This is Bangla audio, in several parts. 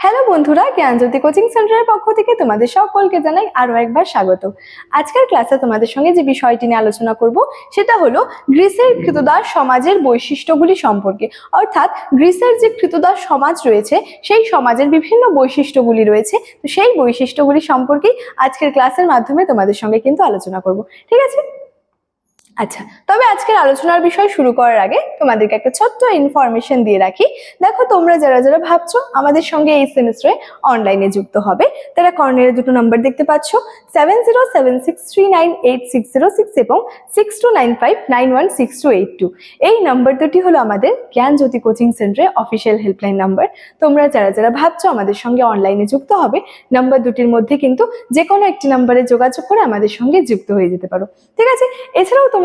হ্যালো বন্ধুরা, জ্ঞানজ্যোতি কোচিং সেন্টারের পক্ষ থেকে তোমাদের সকলকে জানাই আরো একবার স্বাগত। আজকের ক্লাসে তোমাদের সঙ্গে যে বিষয়টি নিয়ে আলোচনা করব সেটা হলো গ্রিসের কৃতদাস সমাজের বৈশিষ্ট্যগুলি সম্পর্কে। অর্থাৎ গ্রিসের যে কৃতদাস সমাজ রয়েছে সেই সমাজের বিভিন্ন বৈশিষ্ট্যগুলি রয়েছে, তো সেই বৈশিষ্ট্যগুলি সম্পর্কেই আজকের ক্লাসের মাধ্যমে তোমাদের সঙ্গে কিন্তু আলোচনা করব। ঠিক আছে? আচ্ছা, তবে আজকের আলোচনার বিষয় শুরু করার আগে তোমাদেরকে একটা ছোট্ট ইনফরমেশন দিয়ে রাখি। দেখো, তোমরা যারা যারা ভাবছো আমাদের সঙ্গে এই সেমিস্টারে অনলাইনে যুক্ত হবে, তারা কর্নারে দুটো নাম্বার দেখতে পাচ্ছ, 7076398606 এবং 6295916282। এই নাম্বার দুটি হলো আমাদের জ্ঞানজ্যোতি কোচিং সেন্টারের অফিসিয়াল হেল্পলাইন নাম্বার। তোমরা যারা যারা ভাবছো আমাদের সঙ্গে অনলাইনে যুক্ত হবে, নাম্বার দুটির মধ্যে কিন্তু যে কোনো একটি নাম্বারে যোগাযোগ করে আমাদের সঙ্গে যুক্ত হয়ে যেতে পারো। ঠিক আছে? এছাড়াও তোমাদের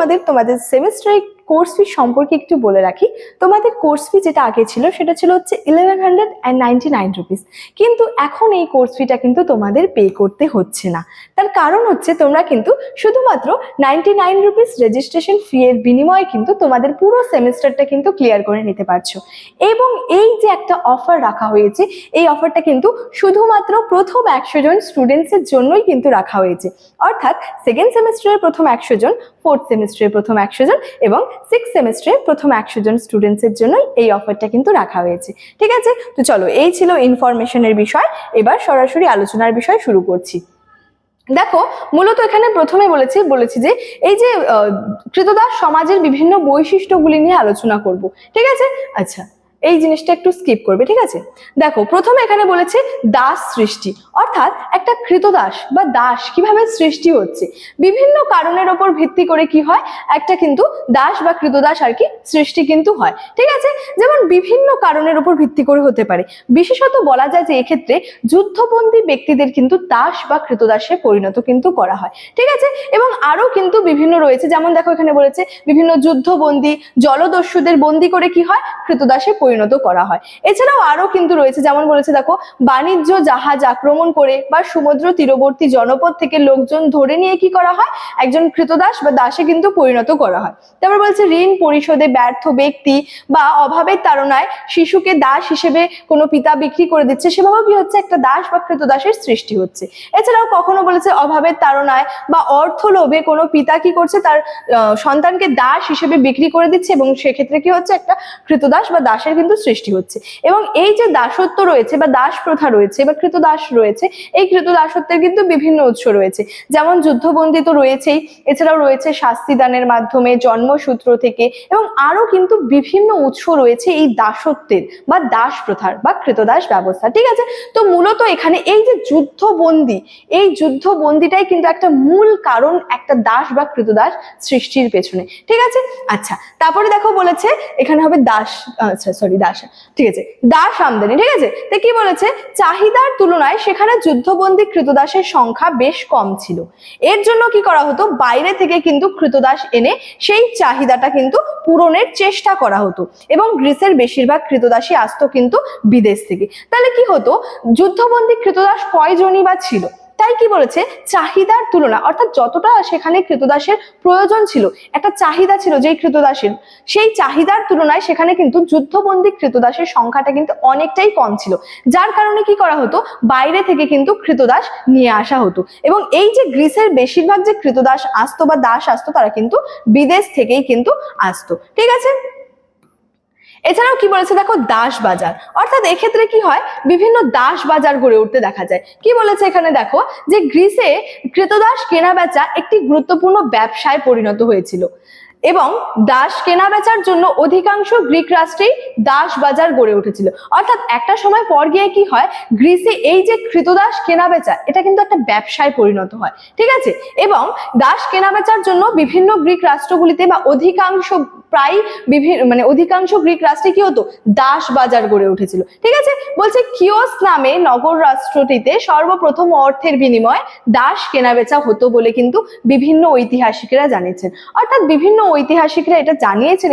সেমিস্টারে কোর্স ফি সম্পর্কে একটু বলে রাখি। তোমাদের কোর্স ফি যেটা আগে ছিল সেটা ছিল হচ্ছে 1199 রুপিস, কিন্তু এখন এই কোর্স ফিটা কিন্তু তোমাদের পে করতে হচ্ছে না। তার কারণ হচ্ছে তোমরা কিন্তু শুধুমাত্র 99 রুপিস রেজিস্ট্রেশন ফি এর বিনিময়ে কিন্তু তোমাদের পুরো সেমিস্টারটা কিন্তু ক্লিয়ার করে নিতে পারছো। এবং এই যে একটা অফার রাখা হয়েছে, এই অফারটা কিন্তু শুধুমাত্র প্রথম 100 জন স্টুডেন্টসের জন্যই কিন্তু রাখা হয়েছে। অর্থাৎ সেকেন্ড সেমিস্টারের প্রথম 100 জন, ফোর্থ সেমিস্টারের প্রথম 100 জন এবং সিক্স সেমিস্টারে প্রথম 100 জন স্টুডেন্টসের জন্য এই অফারটা কিন্তু রাখা হয়েছে। ঠিক আছে? তো চলো, এই ছিল ইনফরমেশনের বিষয়। এবার সরাসরি আলোচনার বিষয় শুরু করছি। দেখো, মূলত এখানে প্রথমে বলেছি যে এই যে কৃতদাস সমাজের বিভিন্ন বৈশিষ্ট্যগুলি নিয়ে আলোচনা করব। ঠিক আছে? আচ্ছা, এই জিনিসটা একটু স্কিপ করবে। ঠিক আছে? দেখো, প্রথমে এখানে বলেছে দাস সৃষ্টি, অর্থাৎ একটা কৃতদাস বা দাস কিভাবে সৃষ্টি হচ্ছে, বিভিন্ন কারণের ওপর ভিত্তি করে কি হয়, একটা কিন্তু দাস বা কৃতদাস আর কি সৃষ্টি কিন্তু হয়। ঠিক আছে? যেমন বিভিন্ন কারণের উপর ভিত্তি করে হতে পারে। বিশেষত বলা যায় যে এক্ষেত্রে যুদ্ধবন্দী ব্যক্তিদের কিন্তু দাস বা কৃতদাসে পরিণত কিন্তু করা হয়। ঠিক আছে? এবং আরো কিন্তু বিভিন্ন রয়েছে, যেমন দেখো এখানে বলেছে বিভিন্ন যুদ্ধবন্দী জলদস্যুদের বন্দী করে কি হয়, কৃতদাসে পরিণত করা হয়। এছাড়াও আরো কিন্তু রয়েছে, যেমন বলেছে দেখো, বাণিজ্য জাহাজ আক্রমণ করে বা সমুদ্র তীরবর্তী জনপদ থেকে লোকজন ধরে নিয়ে কি করা হয়, একজন কৃতদাস বা দাসে কিন্তু পরিণত করা হয়। তারপর বলছে ঋণ পরিশোধে ব্যর্থ ব্যক্তি বা অভাবের তাড়নায় শিশুকে দাস হিসেবে কোনো পিতা বিক্রি করে দিচ্ছে, সেভাবেও কি হচ্ছে, একটা দাস বা কৃতদাসের সৃষ্টি হচ্ছে। এছাড়াও কখনো বলেছে অভাবের তাড়নায় বা অর্থ লোভে কোনো পিতা কি করছে, তার সন্তানকে দাস হিসেবে বিক্রি করে দিচ্ছে এবং সেক্ষেত্রে কি হচ্ছে, একটা কৃতদাস বা দাসের কিন্তু সৃষ্টি হচ্ছে। এবং এই যে দাসত্ব রয়েছে বা দাস প্রথা রয়েছে বা কৃতদাস রয়েছে, এই কৃতদাসত্বের কিন্তু বিভিন্ন উৎস রয়েছে, যেমন যুদ্ধবন্দী তো রয়েছেই, এছাড়াও রয়েছে শাস্তিদানের মাধ্যমে, জন্মসূত্র থেকে, এবং আরো কিন্তু বিভিন্ন উৎস রয়েছে এই দাসত্বের বা দাস প্রথার বা কৃতদাস ব্যবস্থা। ঠিক আছে? তো মূলত এখানে এই যে যুদ্ধবন্দী, এই যুদ্ধবন্দীটাই কিন্তু একটা মূল কারণ একটা দাস বা কৃতদাস সৃষ্টির পেছনে। ঠিক আছে? আচ্ছা, তারপরে দেখো বলেছে এখানে হবে দাস, আচ্ছা সরি দাস, ঠিক আছে, দাস আমদানি। ঠিক আছে? তো কি বলেছে, চাহিদার তুলনায় সেখানে যুদ্ধবন্দী কৃতদাসের সংখ্যা বেশ কম ছিল। এর জন্য কি করা হতো, বাইরে থেকে কিন্তু কৃতদাস এনে সেই চাহিদাটা কিন্তু পূরণের চেষ্টা করা হতো এবং গ্রিসের বেশিরভাগ কৃতদাসী আসতো কিন্তু বিদেশ থেকে। তাহলে কি হতো, যুদ্ধবন্দী কৃতদাস কয়জনই বা ছিল, তাই কি বলেছে, চাহিদার তুলনা, অর্থাৎ যতটা সেখানে কৃতদাসের প্রয়োজন ছিল, একটা চাহিদা ছিল যেই কৃতদাসের, সেই চাহিদার তুলনায় সেখানে কিন্তু যুদ্ধবন্দী কৃতদাসের সংখ্যাটা কিন্তু অনেকটাই কম ছিল, যার কারণে কি করা হতো, বাইরে থেকে কিন্তু কৃতদাস নিয়ে আসা হতো এবং এই যে গ্রিসের বেশিরভাগ যে কৃতদাস আসতো বা দাস আসতো, তারা কিন্তু বিদেশ থেকেই কিন্তু আসতো। ঠিক আছে? এছাড়াও কি বলেছে দেখো, দাস বাজার, অর্থাৎ এক্ষেত্রে কি হয়, বিভিন্ন দাস বাজার গড়ে উঠতে দেখা যায়। কি বলেছে এখানে দেখো, যে গ্রিসে কৃতদাস কেনা বেচা একটি গুরুত্বপূর্ণ ব্যবসায় পরিণত হয়েছিল এবং দাস কেনা বেচার জন্য অধিকাংশ গ্রিক রাষ্ট্রেই দাস বাজার গড়ে উঠেছিল। অর্থাৎ একটা সময় পর গিয়ে কি হয়, গ্রিসে এই যে কৃতদাস কেনা বেচা, এটা কিন্তু একটা ব্যবসায় পরিণত হয়। ঠিক আছে? এবং দাস কেনা বেচার জন্য বিভিন্ন গ্রিক রাষ্ট্রগুলিতে বা অধিকাংশ প্রায় অধিকাংশ গ্রিক রাষ্ট্রে কি হতো, দাস বাজার গড়ে উঠেছিল। ঠিক আছে? বলছে কিওস নামে নগর রাষ্ট্রটিতে সর্বপ্রথম অর্থের বিনিময়ে দাস কেনাবেচা হতো বলে কিন্তু বিভিন্ন ঐতিহাসিকরা জানিয়েছেন। অর্থাৎ বিভিন্ন ঐতিহাসিকরা এটা জানিয়েছেন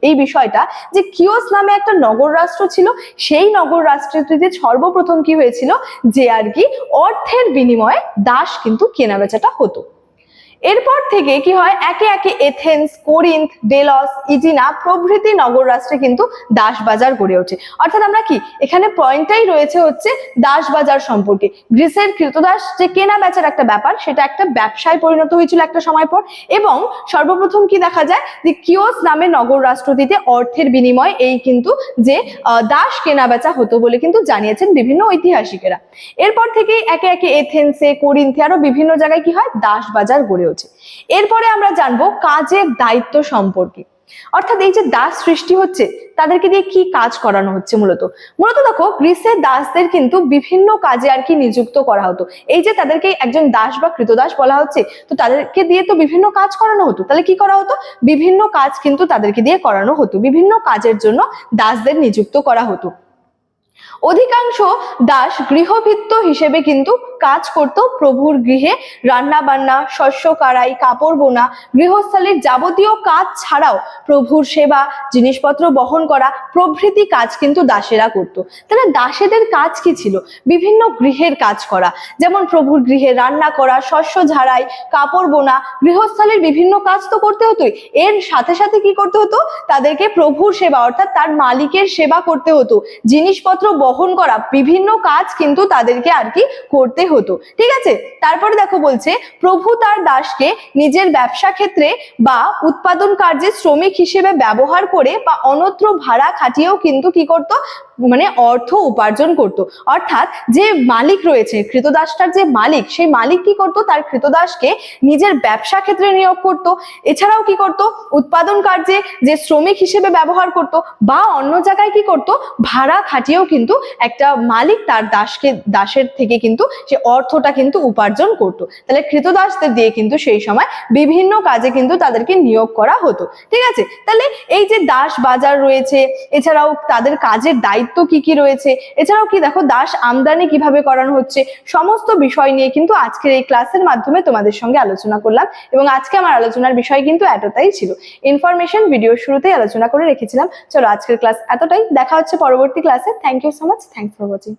এই বিষয়টা, যে কিওস নামে একটা নগর রাষ্ট্র ছিল, সেই নগর রাষ্ট্রটিতে সর্বপ্রথম কি হয়েছিল, যে আর কি অর্থের বিনিময়ে দাস কিন্তু কেনাবেচাটা হতো। এরপর থেকে কি হয়, একে একে এথেন্স, কোরিন্থ, ডেলস, ইজিনা প্রভৃতি নগর রাষ্ট্রে কিন্তু দাস বাজার গড়ে ওঠে। অর্থাৎ আমরা কি এখানে পয়েন্টটাই রয়েছে হচ্ছে দাস বাজার সম্পর্কে। গ্রিসের কৃতদাস যে কেনা বেচার একটা ব্যাপার, সেটা একটা ব্যবসায় পরিণত হয়েছিল একটা সময় পর। এবং সর্বপ্রথম কি দেখা যায় যে কিওস নামে নগর রাষ্ট্রটিতে অর্থের বিনিময়ে এই কিন্তু যে দাস কেনা বেচা হতো বলে কিন্তু জানিয়েছেন বিভিন্ন ঐতিহাসিকেরা। এরপর থেকেই একে একে এথেন্সে, কোরিন্থে আরো বিভিন্ন জায়গায় কি হয়, দাস বাজার গড়ে ওঠে। এরপরে আমরা জানবো কাজের দায়িত্ব সম্পর্কে। অর্থাৎ এই যে দাস সৃষ্টি হচ্ছে, তাদেরকে দিয়ে কি কাজ করানো হচ্ছে মূলত দেখো গ্রিসের দাসদের কিন্তু বিভিন্ন কাজে আর কি নিযুক্ত করা হতো। এই যে তাদেরকে একজন দাস বা কৃতদাস বলা হচ্ছে, তো তাদেরকে দিয়ে তো বিভিন্ন কাজ করানো হতো। তাহলে কি করা হতো, বিভিন্ন কাজ কিন্তু তাদেরকে দিয়ে করানো হতো, বিভিন্ন কাজের জন্য দাসদের নিযুক্ত করা হতো। অধিকাংশ দাস গৃহভৃত্য হিসেবে কিন্তু কাজ করত প্রভুর গৃহে। রান্না বান্না, শস্য কাড়াই, কাপড় বোনা, গৃহস্থালির যাবতীয় কাজ ছাড়াও প্রভুর সেবা, জিনিসপত্র বহন করা প্রভৃতি কাজ কিন্তু দাসেরা করত। তাহলে দাসেদের কাজ কি ছিল, বিভিন্ন গৃহের কাজ করা, যেমন প্রভুর গৃহে রান্না করা, শস্য ঝাড়াই, কাপড় বোনা, গৃহস্থালির বিভিন্ন কাজ তো করতে হতোই। এর সাথে সাথে কি করতে হতো, তাদেরকে প্রভুর সেবা অর্থাৎ তার মালিকের সেবা করতে হতো, জিনিসপত্র বহন করা বিভিন্ন কাজ কিন্তু তাদেরকে আর কি করতে হতো। ঠিক আছে, তারপরে দেখো বলছে প্রভু তার দাসকে নিজের ব্যবসা ক্ষেত্রে বা উৎপাদন কার্যে শ্রমিক হিসেবে ব্যবহার করে বা অন্যত্র ভাড়া খাটিয়েও কিন্তু কি করতো, মানে অর্থ উপার্জন করত। অর্থাৎ যে মালিক রয়েছে, কৃতদাসটার যে মালিক, সেই মালিক কি করত, তার কৃতদাসকে নিজের ব্যবসা ক্ষেত্রে নিয়োগ করত, এছাড়াও কি করত, উৎপাদন কার্যে যে শ্রমিক হিসেবে ব্যবহার করত বা অন্য জায়গায় কি করত, ভাড়া খাটিয়েও কিন্তু একটা মালিক তার দাসের থেকে কিন্তু সে অর্থটা কিন্তু উপার্জন করত। তাহলে কৃতদাসদের দিয়ে কিন্তু সেই সময় বিভিন্ন কাজে কিন্তু তাদেরকে নিয়োগ করা হতো। ঠিক আছে, তাহলে এই যে দাস বাজার রয়েছে, এছাড়াও তাদের কাজের দায়িত্ব কি কি রয়েছে, এছাড়াও কি দেখো দাস আমদানি কিভাবে করানো হচ্ছে, সমস্ত বিষয় নিয়ে কিন্তু আজকের এই ক্লাসের মাধ্যমে তোমাদের সঙ্গে আলোচনা করলাম। এবং আজকে আমার আলোচনার বিষয় কিন্তু এতটাই ছিল, ইনফরমেশন ভিডিও শুরুতেই আলোচনা করে রেখেছিলাম। চলো আজকের ক্লাস এতটাই, দেখা হচ্ছে পরবর্তী ক্লাসে। Thank you so much, thanks for watching.